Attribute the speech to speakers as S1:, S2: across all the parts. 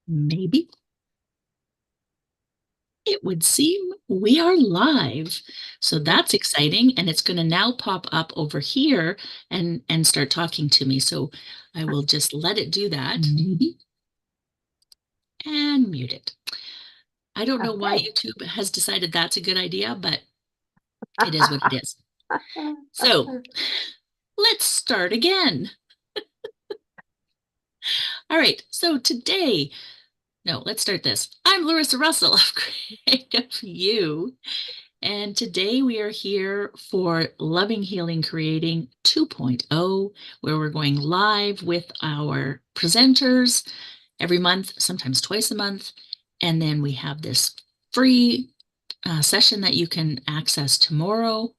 S1: Maybe it would seem we are live. So that's exciting. And it's going to now pop up over here and start talking to me. So I will just let it do that and mute it. I don't know why
S2: Okay.
S1: YouTube has decided that's a good idea, but it is what it is. So let's start again. All right. So today, no, let's start this. I'm Larissa Russell of Creative You. And today we are here for Loving, Healing, Creating 2.0, where we're going live with our presenters every month, sometimes twice a month. And then we have this free session that you can access tomorrow.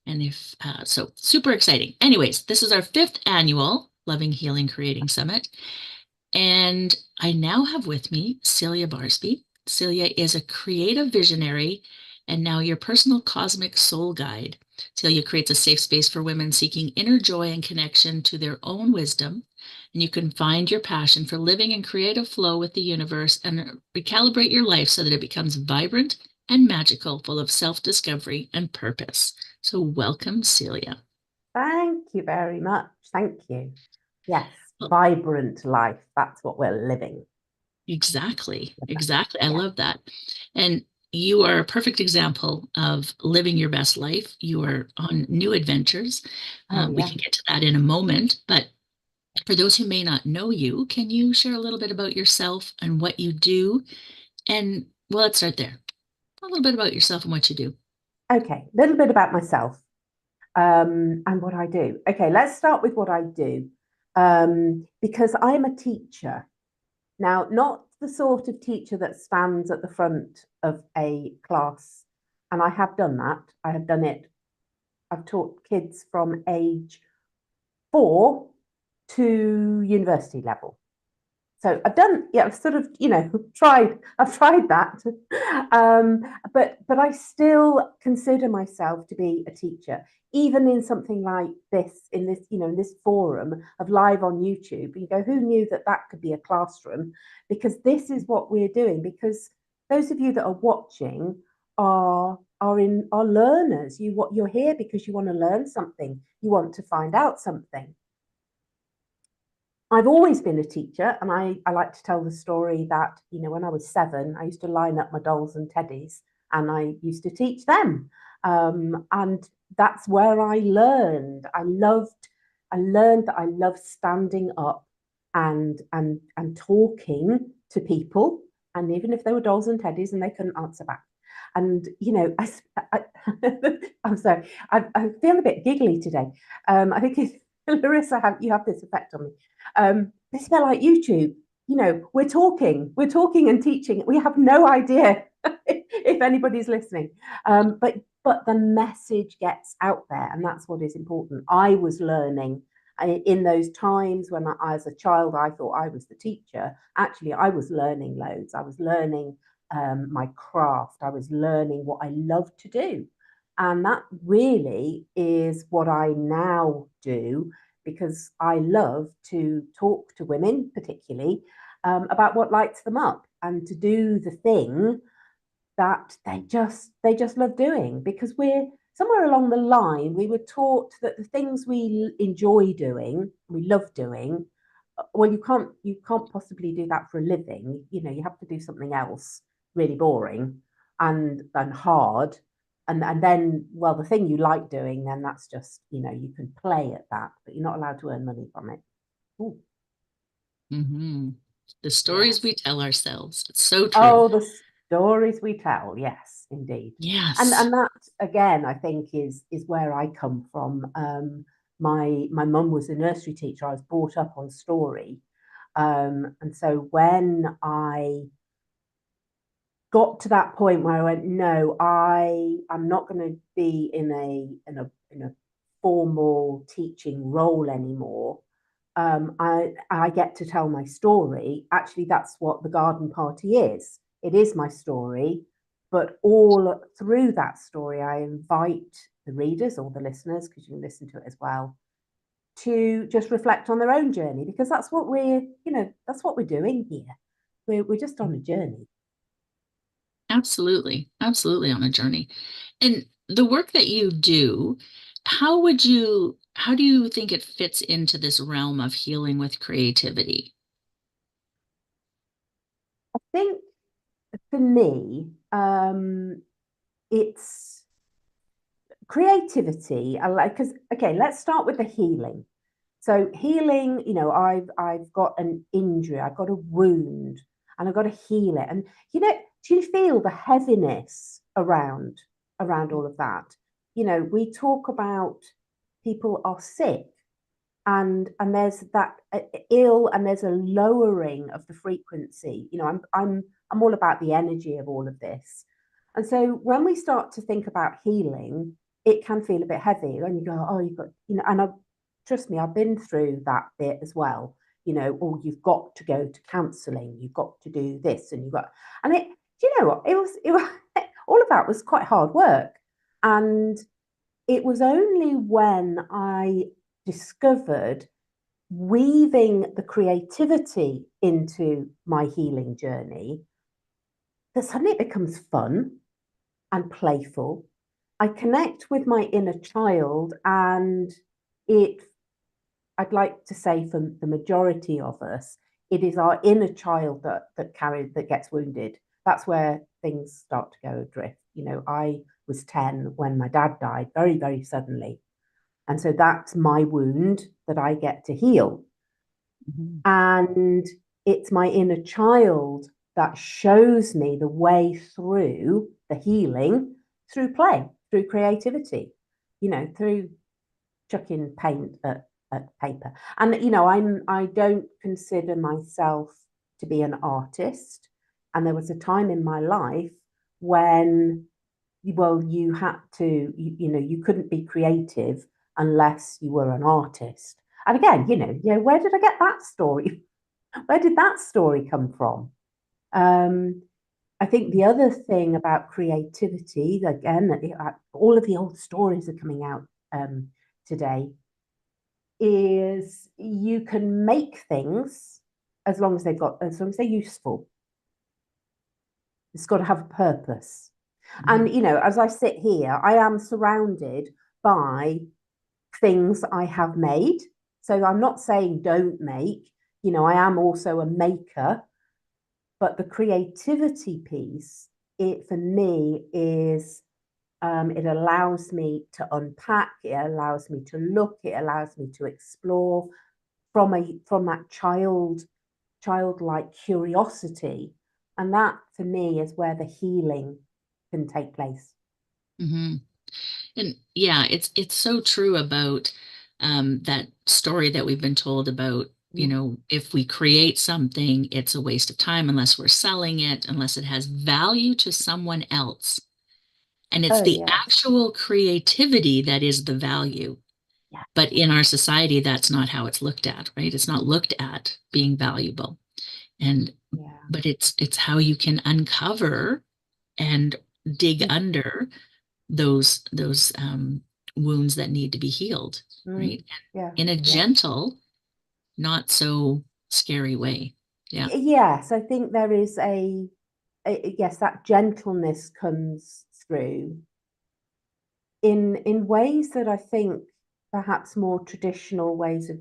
S1: And if so, super exciting. Anyways, this is our fifth annual Loving, Healing, Creating Summit. And I now have with me Celia Barsby. Celia is a creative visionary and now your personal cosmic soul guide. Celia creates a safe space for women seeking inner joy and connection to their own wisdom. And you can find your passion for living in creative flow with the universe and recalibrate your life so that it becomes vibrant and magical, full of self-discovery and purpose. So welcome, Celia.
S2: Thank you very much. Thank you. Yes,
S1: Well,
S2: vibrant life. That's what we're living.
S1: exactly, exactly. I
S2: Yeah.
S1: love that. And you are a perfect example of living your best life. You are on new adventures.
S2: Oh,
S1: We
S2: yeah.
S1: can get to that in a moment. But for those who may not know you, can you share a little bit about yourself and what you do? And well, let's start there. A little bit about yourself and what you do.
S2: Okay. A little bit about myself and what I do. Okay. Let's start with what I do because I'm a teacher. Now, not the sort of teacher that stands at the front of a class. And I have done that. I have done it. I've taught kids from age 4 to university level. So I've done, yeah, I've sort of, I've tried that, um, but I still consider myself to be a teacher, even in something like this, in this forum of live on YouTube. You go, who knew that that could be a classroom? Because this is what we're doing. Because those of you that are watching are learners. You're here because you want to learn something. You want to find out something. I've always been a teacher, and I like to tell the story that, when I was 7, I used to line up my dolls and teddies and I used to teach them. And that's where I learned. I learned that I love standing up and talking to people, and even if they were dolls and teddies and they couldn't answer back. And, I I'm sorry, I feel a bit giggly today. I think it's, Larissa, you have this effect on me. It's a bit like YouTube. We're talking and teaching. We have no idea if anybody's listening, but the message gets out there, and that's what is important. I was learning in those times when as a child, I thought I was the teacher. Actually, I was learning loads. I was learning my craft. I was learning what I love to do. And that really is what I now do because I love to talk to women, particularly, about what lights them up and to do the thing that they just love doing because we're somewhere along the line we were taught that the things we enjoy doing, we love doing, well, you can't possibly do that for a living. You have to do something else really boring and hard, and then, well, the thing you like doing, then that's just, you can play at that, but you're not allowed to earn money from it. Ooh,
S1: Hmm. The stories
S2: yes.
S1: we tell ourselves. It's so true.
S2: Oh, the stories we tell. Yes, indeed. And
S1: Yes.
S2: and that again, I think is where I come from. My mum was a nursery teacher. I was brought up on story. And so when I got to that point where I went, no, I'm not going to be in a formal teaching role anymore. I get to tell my story. Actually, that's what the garden party is. It is my story, but all through that story, I invite the readers or the listeners, because you can listen to it as well, to just reflect on their own journey, because that's what we're doing here. we're just on a journey.
S1: Absolutely. Absolutely on a journey. And the work that you do, how do you think it fits into this realm of healing with creativity?
S2: I think for me, it's creativity. I like because okay, let's start with the healing. So healing, I've got an injury, I've got a wound, and I've got to heal it. And do you feel the heaviness around all of that? We talk about people are sick, and there's that ill, and there's a lowering of the frequency. I'm all about the energy of all of this. And so when we start to think about healing, it can feel a bit heavy. And you go, oh, you've got, and trust me, I've been through that bit as well. Oh, you've got to go to counselling, you've got to do this, and you've got, and it, do you know what? It was all of that was quite hard work. And it was only when I discovered weaving the creativity into my healing journey that suddenly it becomes fun and playful. I connect with my inner child, and it, I'd like to say for the majority of us, it is our inner child that gets wounded. That's where things start to go adrift. I was 10 when my dad died very, very suddenly. And so that's my wound that I get to heal.
S1: Mhm.
S2: And it's my inner child that shows me the way through the healing through play, through creativity, through chucking paint at paper. And I don't consider myself to be an artist. And there was a time in my life when, well, you had to, you couldn't be creative unless you were an artist. And again, where did I get that story? Where did that story come from? Um, I think the other thing about creativity, again, all of the old stories are coming out today, is you can make things as long as they're useful. It's got to have a purpose. And,
S1: Mhm.
S2: as I sit here, I am surrounded by things I have made. So I'm not saying don't make, I am also a maker, but the creativity piece, it for me is, it allows me to unpack, it allows me to look, it allows me to explore from that childlike curiosity. And that for me is where the healing can take place.
S1: Mhm. And yeah, it's so true about that story that we've been told about,
S2: Mm.
S1: if we create something, it's a waste of time unless we're selling it, unless it has value to someone else. And it's
S2: Oh
S1: the
S2: yes.
S1: actual creativity that is the value.
S2: Yeah.
S1: But in our society, that's not how it's looked at, right? It's not looked at being valuable. And
S2: Yeah.
S1: but it's how you can uncover and dig
S2: Mm.
S1: under those wounds that need to be healed,
S2: Mm.
S1: right?
S2: Yeah.
S1: In a
S2: Yeah.
S1: gentle, not so scary way. Yeah.
S2: Yes, I think there is yes, that gentleness comes through in ways that I think perhaps more traditional ways of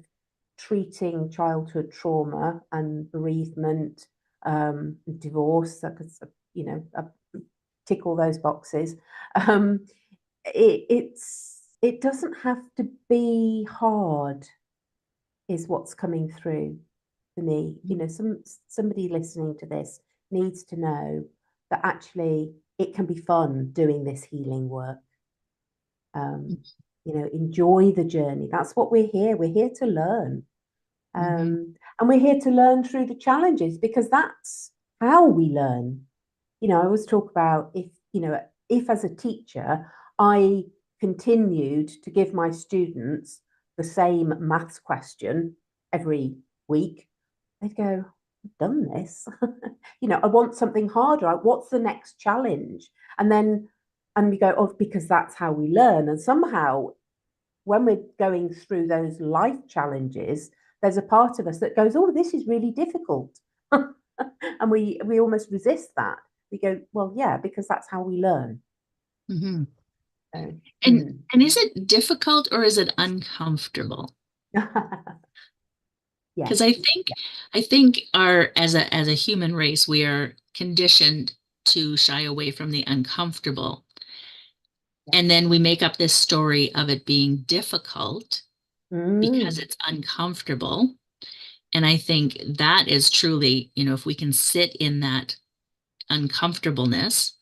S2: treating childhood trauma and bereavement, divorce. I could, I tick all those boxes. Um, it doesn't have to be hard, is what's coming through for me. Somebody listening to this needs to know that actually it can be fun doing this healing work. Um, enjoy the journey. That's what we're here. We're here to learn.
S1: Mm-hmm.
S2: And we're here to learn through the challenges because that's how we learn. I always talk about if as a teacher, I continued to give my students the same maths question every week, they'd go, I've done this. I want something harder. What's the next challenge? And we go, oh, because that's how we learn. And somehow, when we're going through those life challenges, there's a part of us that goes, oh, this is really difficult. And we almost resist that. We go, well, yeah, because that's how we learn.
S1: Mhm.
S2: So,
S1: And and is it difficult or is it uncomfortable? Because
S2: yes,
S1: I think our as a human race, we are conditioned to shy away from the uncomfortable.
S2: yes.
S1: And then we make up this story of it being difficult because
S2: Mm,
S1: it's uncomfortable. And I think that is truly, if we can sit in that uncomfortableness,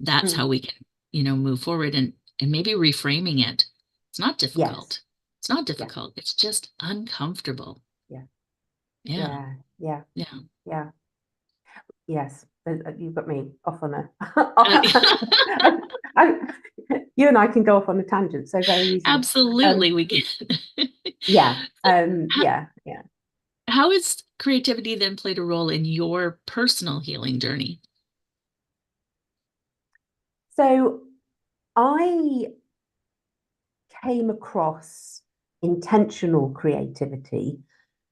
S1: that's how
S2: mm,
S1: we can, move forward and maybe reframing it. It's not
S2: yes,
S1: difficult. It's not
S2: yeah,
S1: difficult. It's just uncomfortable.
S2: yeah,
S1: Yeah.
S2: yeah, yeah,
S1: Yeah.
S2: yeah. Yes, you've got me off on a.
S1: Uh,
S2: I, you and I can go off on a tangent so very easily.
S1: Absolutely,
S2: Um,
S1: we can.
S2: yeah,
S1: How,
S2: yeah, yeah.
S1: how has creativity then played a role in your personal healing journey?
S2: So I came across intentional creativity.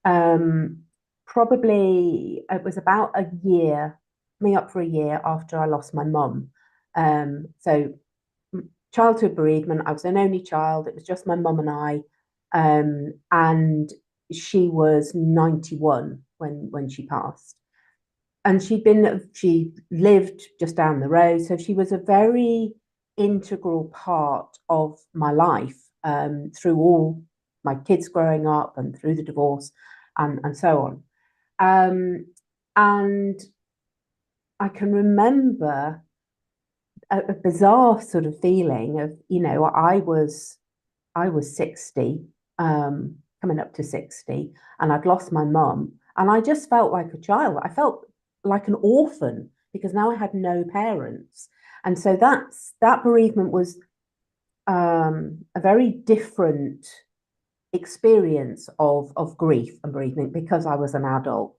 S2: Um, Probably it was about a year, coming up for a year after I lost my mum. So childhood bereavement. I was an only child. It was just my mum and I, and she was 91 when she passed. And she lived just down the road, so she was a very integral part of my life, through all my kids growing up and through the divorce and so on. And I can remember a bizarre sort of feeling of, I was 60, coming up to 60, and I'd lost my mum. And I just felt like a child. I felt like an orphan because now I had no parents. And so that bereavement was, a very different experience of grief and bereavement because I was an adult,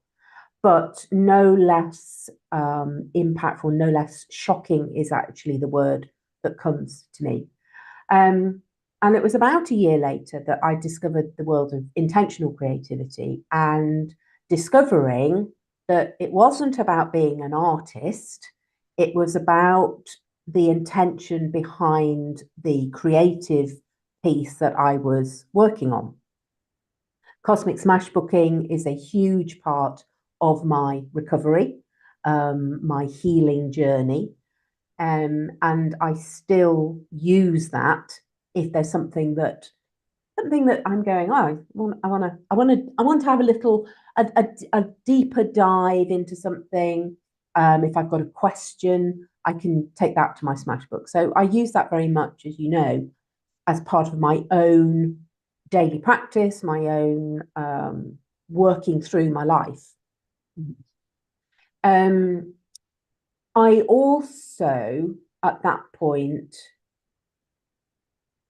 S2: but no less impactful, no less shocking is actually the word that comes to me. Um, and it was about a year later that I discovered the world of intentional creativity and discovering that it wasn't about being an artist, it was about the intention behind the creative piece that I was working on. Cosmic smash booking is a huge part of my recovery, my healing journey, and I still use that if there's something that I'm going, oh, I want to have a little a deeper dive into something. If I've got a question, I can take that to my smash book. So I use that very much, as you know, as part of my own daily practice, my own, working through my life. Um, I also, at that point,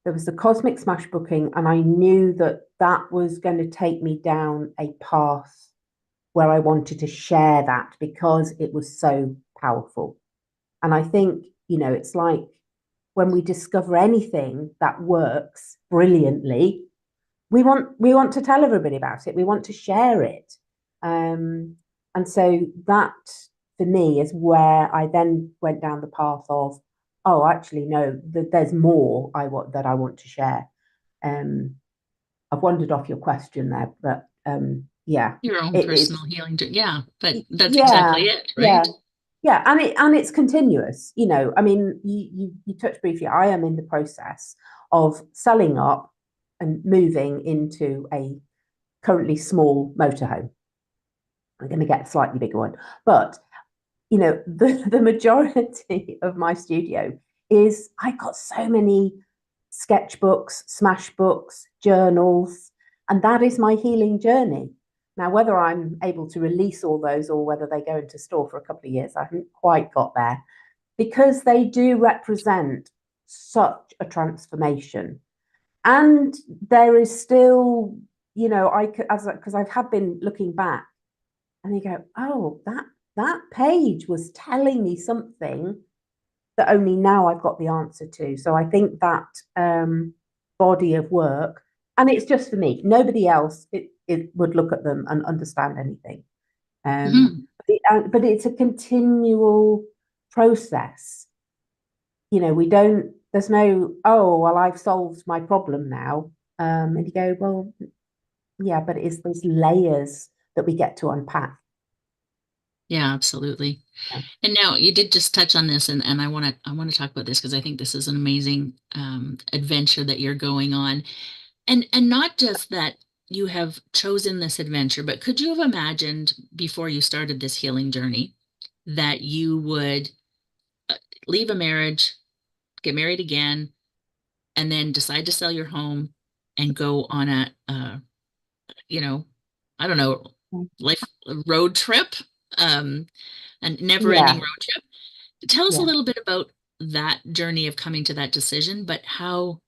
S2: there was the cosmic smash booking, and I knew that that was going to take me down a path where I wanted to share that because it was so powerful. And I think, it's like when we discover anything that works brilliantly, we want to tell everybody about it. We want to share it. And so that for me is where I then went down the path of, oh, actually, no, there's more that I want to share. Um, I've wandered off your question there, but yeah,
S1: Your own
S2: it's
S1: personal healing journey. Yeah, but that's exactly
S2: yeah,
S1: it,
S2: yeah,
S1: right?
S2: yeah, and it's continuous. I mean, you touched briefly. I am in the process of selling up and moving into a currently small motorhome. I'm going to get a slightly bigger one, but the majority of my studio is, I got so many sketchbooks, smash books, journals, and that is my healing journey. Now, whether I'm able to release all those or whether they go into store for a couple of years, I haven't quite got there, because they do represent such a transformation. And there is still, I as because I have been looking back, and you go, oh, that page was telling me something that only now I've got the answer to. So I think that, body of work, and it's just for me, nobody else it would look at them and understand anything.
S1: Mhm.
S2: But it's a continual process. We don't, there's no, oh, well, I've solved my problem now. And you go, well, yeah, but it's those layers that we get to unpack.
S1: Yeah, absolutely.
S2: Yeah.
S1: And now you did just touch on this, and I want to talk about this because I think this is an amazing adventure that you're going on. And not just that you have chosen this adventure, but could you have imagined before you started this healing journey that you would leave a marriage, get married again, and then decide to sell your home and go on you know, I don't know, life road trip, um, a never-ending
S2: Yeah.
S1: road trip? Tell us a
S2: Yeah.
S1: little bit about that journey of coming to that decision, but how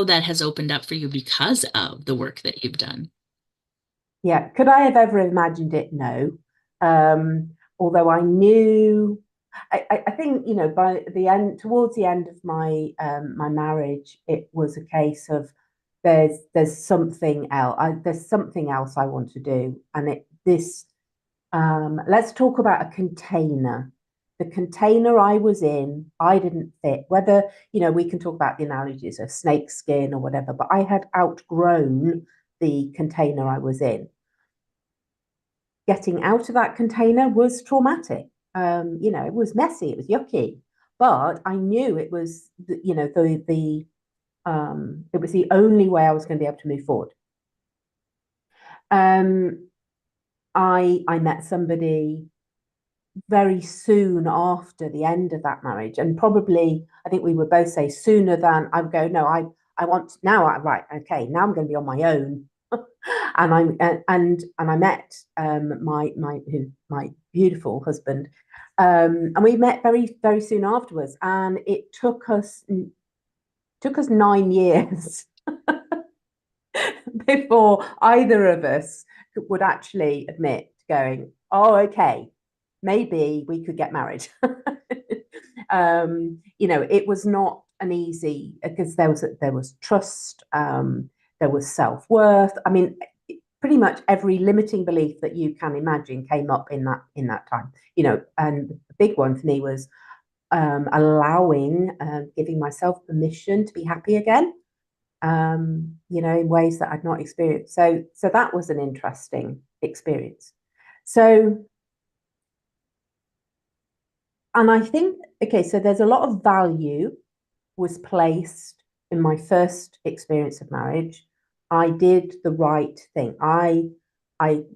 S1: that has opened up for you because of the work that you've done.
S2: Yeah. Could I have ever imagined it? No. Although I knew, I think, by the end, towards the end of my marriage, it was a case of there's something else. There's something else I want to do, and let's talk about a container. The container I was in, I didn't fit. Whether, we can talk about the analogies of snake skin or whatever, but I had outgrown the container I was in. Getting out of that container was traumatic. It was messy, it was yucky, but I knew it was, it was the only way I was going to be able to move forward. Um, I met somebody very soon after the end of that marriage, and probably I think we would both say sooner than I would go. No, I want now. Right, okay, now I'm going to be on my own, and I met my beautiful husband, and we met very very soon afterwards, and it took us 9 years before either of us would actually admit going, oh, okay, maybe we could get married. It was not an easy, because there was trust, there was self-worth. I mean, pretty much every limiting belief that you can imagine came up in that time. And the big one for me was allowing, giving myself permission to be happy again, in ways that I'd not experienced. So that was an interesting experience. So, and I think, okay, so there's a lot of value was placed in my first experience of marriage. I did the right thing. I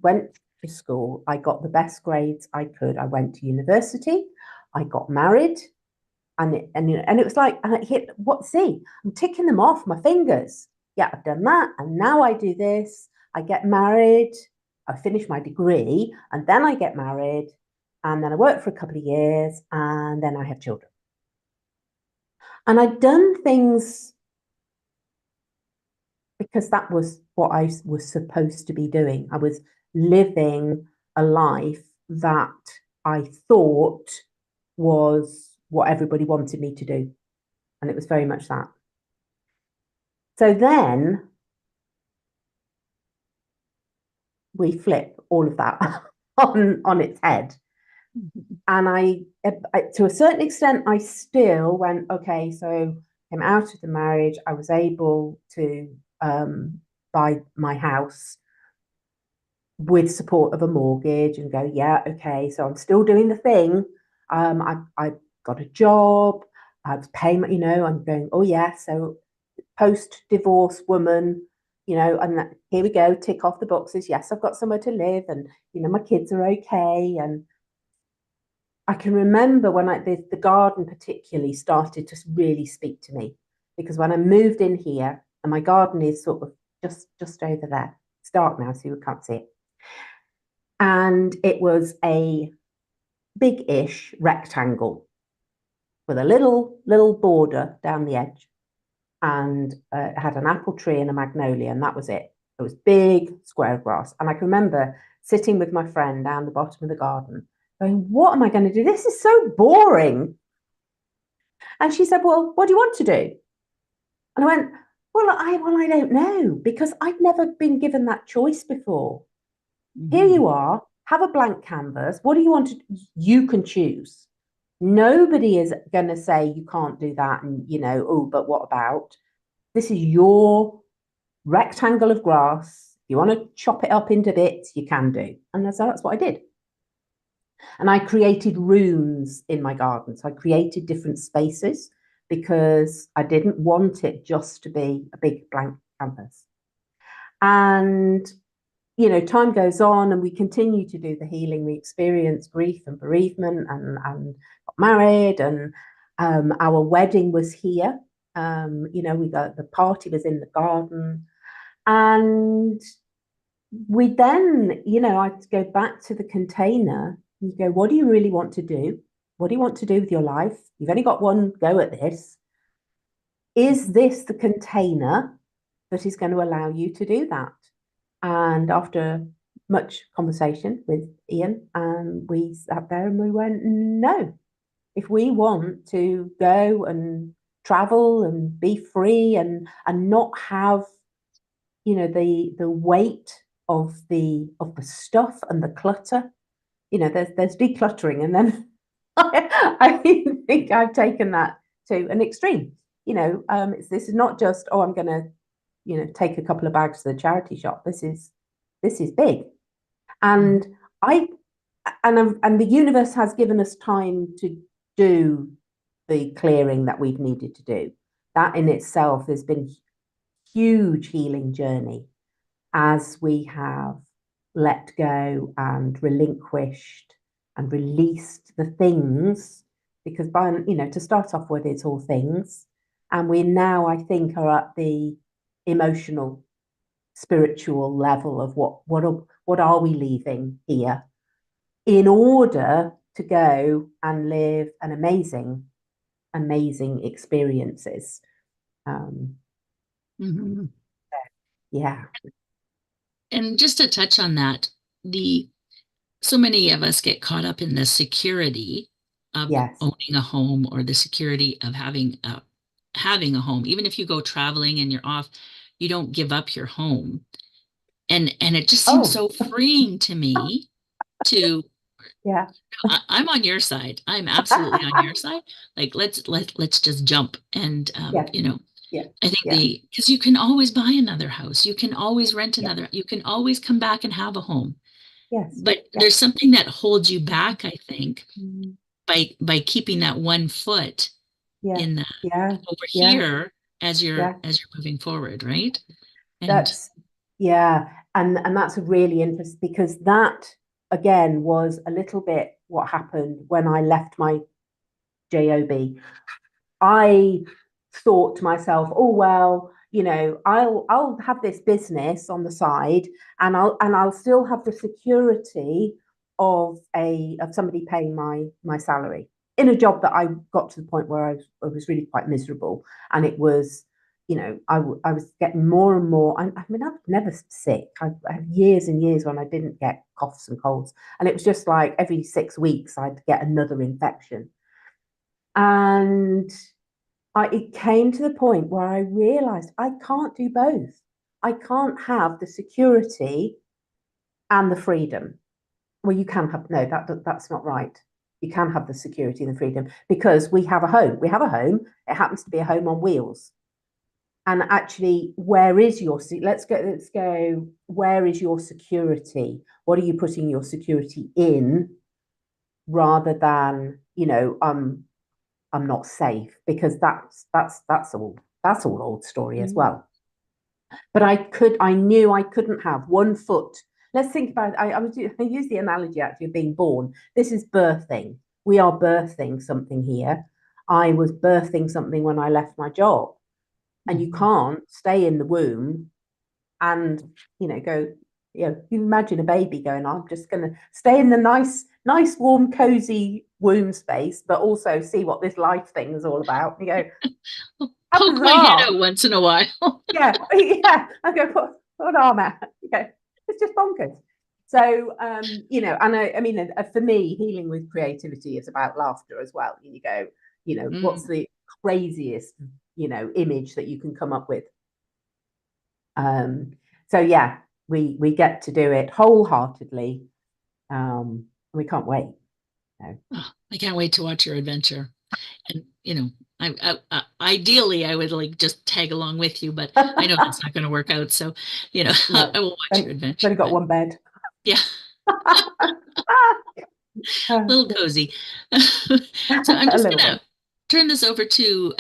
S2: went to school. I got the best grades I could. I went to university. I got married, and it was like, and it hit what? See, I'm ticking them off my fingers. Yeah, I've done that, and now I do this. I get married. I finish my degree, and then I get married, and then I work for a couple of years, and then I have children. And I'd done things because that was what I was supposed to be doing. I was living a life that I thought was what everybody wanted me to do. And it was very much that. So then we flip all of that on its head. And to a certain extent, I still went, okay, so I'm out of the marriage. I was able to buy my house with support of a mortgage and go, yeah, okay, so I'm still doing the thing. I got a job. I was paying, I'm going, oh yeah, so post-divorce woman, and here we go, tick off the boxes. Yes, I've got somewhere to live, and my kids are okay. And I can remember when the garden particularly started to really speak to me, because when I moved in here, and my garden is sort of just over there. It's dark now, so you can't see it. And it was a big-ish rectangle with a little border down the edge, and it had an apple tree and a magnolia, and that was it. It was big square of grass, and I can remember sitting with my friend down the bottom of the garden, going, "What am I going to do? This is so boring." And she said, "Well, what do you want to do?" And I went, "Well, I don't know, because I'd never been given that choice before. Here
S1: Mhm.
S2: you are. have a blank canvas. What do you want to, you can choose. Nobody is going to say you can't do that. And, oh, but what about? This is your rectangle of grass. If you want to chop it up into bits, you can do. And that's what I did. And I created rooms in my garden. So I created different spaces because I didn't want it just to be a big blank canvas. And, time goes on and we continue to do the healing. We experience grief and bereavement and got married, and our wedding was here. We got, the party was in the garden. And we then, I'd go back to the container. You go, what do you really want to do? What do you want to do with your life? You've only got one go at this. Is this the container that is going to allow you to do that? And after much conversation with Ian, we sat there and we went, no. If we want to go and travel and be free and not have, the weight of the stuff and the clutter, there's decluttering, and then I think I've taken that to an extreme. This is not just, oh, I'm going to, take a couple of bags to the charity shop. This is big, and I and the universe has given us time to do the clearing that we've needed to do. That in itself has been huge healing journey as we have let go and relinquished and released the things, because to start off with, it's all things, and we now, I think, are at the emotional, spiritual level of what are we leaving here in order to go and live an amazing experiences.
S1: Mm-hmm.
S2: Yeah.
S1: And just to touch on that, the so many of us get caught up in the security of
S2: Yes.
S1: owning a home, or the security of having a home. Even if you go traveling and you're off, you don't give up your home. And it just seems
S2: Oh,
S1: so freeing to me to
S2: yeah.
S1: I'm on your side. I'm absolutely on your side. Like let's just jump. And
S2: Yeah. Yeah.
S1: I think
S2: Yeah.
S1: because you can always buy another house, you can always rent
S2: Yeah.
S1: another, you can always come back and have a home.
S2: Yes.
S1: But
S2: Yeah.
S1: there's something that holds you back, I think,
S2: Mm.
S1: by keeping that one foot
S2: Yeah.
S1: in the
S2: Yeah.
S1: over
S2: Yeah.
S1: here
S2: Yeah.
S1: as you're moving forward, right? And
S2: That's yeah. And that's a really interesting, because that again was a little bit what happened when I left my job. I thought to myself, oh well, I'll have this business on the side, and I'll still have the security of somebody paying my salary in a job that I got to the point where I was really quite miserable, and it was. I was getting more and more. I mean, I was never sick. I had years and years when I didn't get coughs and colds, and it was just like every 6 weeks I'd get another infection. And it came to the point where I realized I can't do both. I can't have the security and the freedom. Well, you can have, no, that's not right. You can have the security and the freedom because we have a home. We have a home. It happens to be a home on wheels. And actually, where is your, let's go, where is your security? What are you putting your security in, rather than, I'm not safe, because that's all old story as
S1: mm,
S2: well. But I knew I couldn't have one foot. Let's think about it. I use the analogy actually of being born. This is birthing. We are birthing something here. I was birthing something when I left my job, and you
S1: mhm.
S2: can't stay in the womb and go. You imagine a baby going, I'm just going to stay in the nice, warm, cozy womb space, but also see what this life thing is all about. You go, how
S1: Poke my head
S2: bizarre.
S1: out once in a while.
S2: Yeah, yeah. I go, put an arm out. Okay, it's just bonkers. So, and I mean, for me, healing with creativity is about laughter as well. You go, what's
S1: Mm.
S2: the craziest, image that you can come up with? Um, so yeah, we get to do it wholeheartedly, We can't wait. No.
S1: Oh, I can't wait to watch your adventure. And ideally, I would like just tag along with you, but I know that's not going to work out. So,
S2: No,
S1: I will watch your
S2: it's
S1: adventure.
S2: only got
S1: But
S2: one bed.
S1: yeah,
S2: Oh,
S1: little cozy. So I'm
S2: a
S1: just
S2: little
S1: gonna
S2: bit.
S1: turn this over to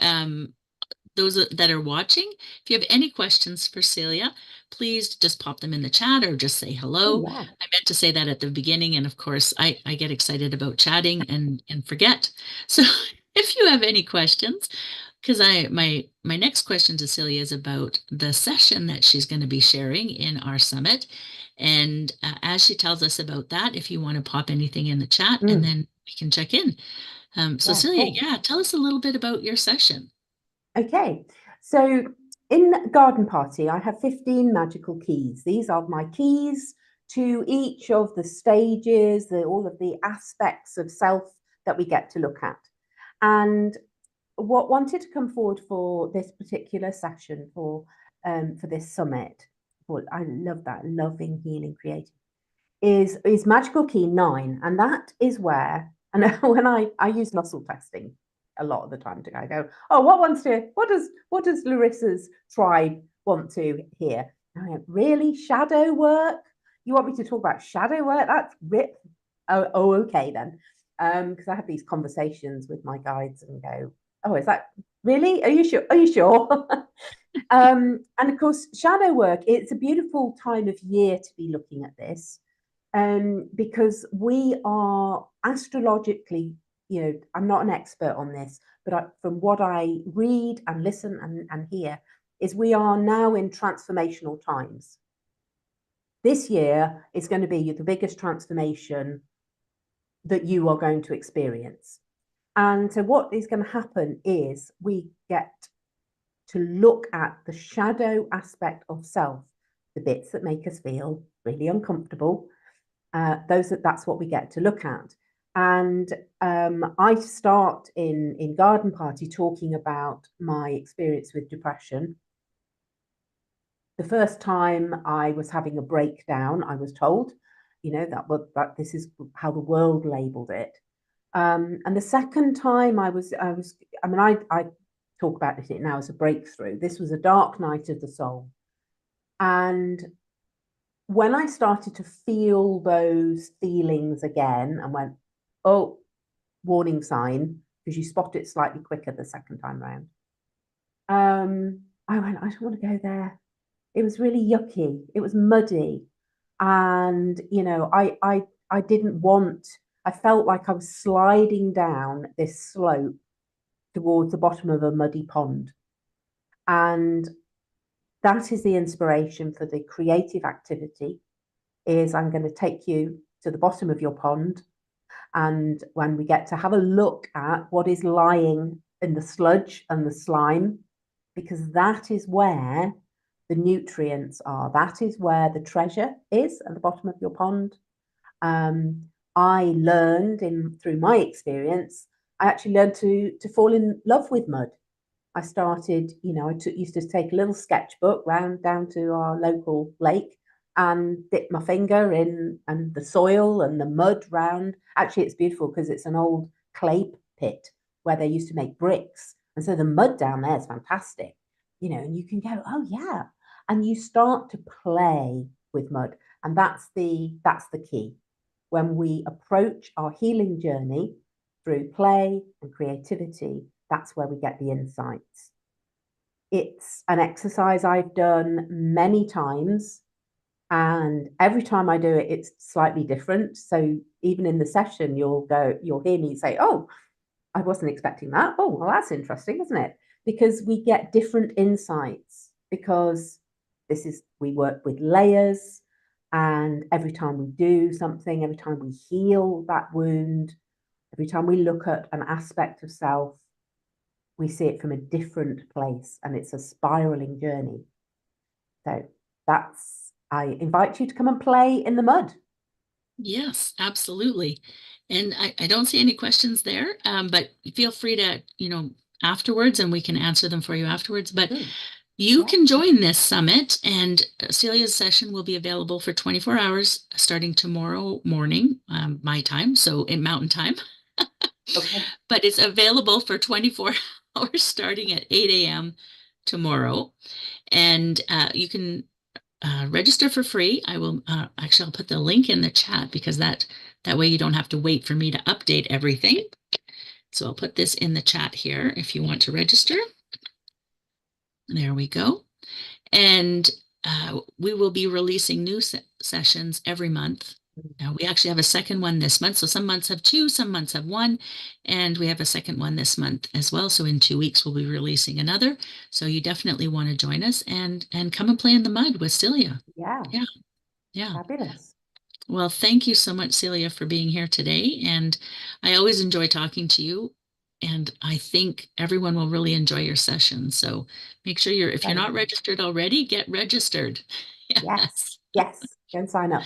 S1: those that are watching. If you have any questions for Celia, please just pop them in the chat or just say
S2: Oh,
S1: hello.
S2: yeah.
S1: I meant to say that at the beginning, and of course, I get excited about chatting and forget. So if you have any questions, because my next question to Celia is about the session that she's going to be sharing in our summit. And as she tells us about that, if you want to pop anything in the chat, and
S2: Mm,
S1: then we can check in. So
S2: yeah,
S1: Celia,
S2: cool.
S1: yeah, tell us a little bit about your session.
S2: Okay. So in Garden Party, I have 15 magical keys. These are my keys to each of the stages, all of the aspects of self that we get to look at. And what wanted to come forward for this particular session for this summit, well, I love that, loving, healing, creating, is magical key 9, and that is where, and when I use muscle testing a lot of the time to go, oh, what does Larissa's tribe want to hear? And I went, really, shadow work? You want me to talk about shadow work? That's rip. Oh, okay then. Because I have these conversations with my guides and go, oh, is that really? Are you sure? Are you sure? And of course, shadow work, it's a beautiful time of year to be looking at this, because we are astrologically, I'm not an expert on this, but from what I read and listen and hear, is we are now in transformational times. This year is going to be the biggest transformation that you are going to experience. And so, what is going to happen is we get to look at the shadow aspect of self, the bits that make us feel really uncomfortable. That's what we get to look at. And I start in Garden Party talking about my experience with depression. The first time I was having a breakdown, I was told, that this is how the world labeled it. And the second time I talk about it now as a breakthrough. This was a dark night of the soul. And when I started to feel those feelings again and went, oh, warning sign, because you spot it slightly quicker the second time round. I went, I don't want to go there. It was really yucky. It was muddy. And, I didn't want, I felt like I was sliding down this slope towards the bottom of a muddy pond. And that is the inspiration for the creative activity is I'm going to take you to the bottom of your pond. And when we get to have a look at what is lying in the sludge and the slime, because that is where the nutrients are, that is where the treasure is at the bottom of your pond. Um, I learned through my experience, I actually learned to fall in love with mud. I started, used to take a little sketchbook round down to our local lake and dip my finger in and the soil and the mud round. Actually, it's beautiful because it's an old clay pit where they used to make bricks. And so the mud down there is fantastic, and you can go, oh yeah. And you start to play with mud. And that's the key. When we approach our healing journey through play and creativity, that's where we get the insights. It's an exercise I've done many times, and every time I do it, it's slightly different. So even in the session, you'll hear me say, "Oh, I wasn't expecting that. Oh, well, that's interesting, isn't it?" Because we get different insights because we work with layers, and every time we do something, every time we heal that wound, every time we look at an aspect of self, we see it from a different place and it's a spiraling journey. So I invite you to come and play in the mud.
S1: Yes, absolutely. And I don't see any questions there, but feel free to, afterwards, and we can answer them for you afterwards. But
S2: Mm.
S1: You
S2: Yeah.
S1: can join this summit, and Celia's session will be available for 24 hours starting tomorrow morning, my time, so in Mountain Time.
S2: Okay.
S1: But it's available for 24 hours starting at 8 a.m. tomorrow. And you can register for free. I will actually I'll put the link in the chat because that way you don't have to wait for me to update everything. So I'll put this in the chat here if you want to register. There we go. And we will be releasing new sessions every month. We actually have a second one this month. So some months have two, some months have one, and we have a second one this month as well. So in 2 weeks, we'll be releasing another. So you definitely want to join us and come and play in the mud with Celia.
S2: Yeah.
S1: Yeah, yeah.
S2: Fabulous.
S1: Well, thank you so much, Celia, for being here today. And I always enjoy talking to you. And I think everyone will really enjoy your session. So make sure if you're
S2: Great.
S1: not registered already, get registered.
S2: Yes.
S1: Yes.
S2: Yes. Go and sign up.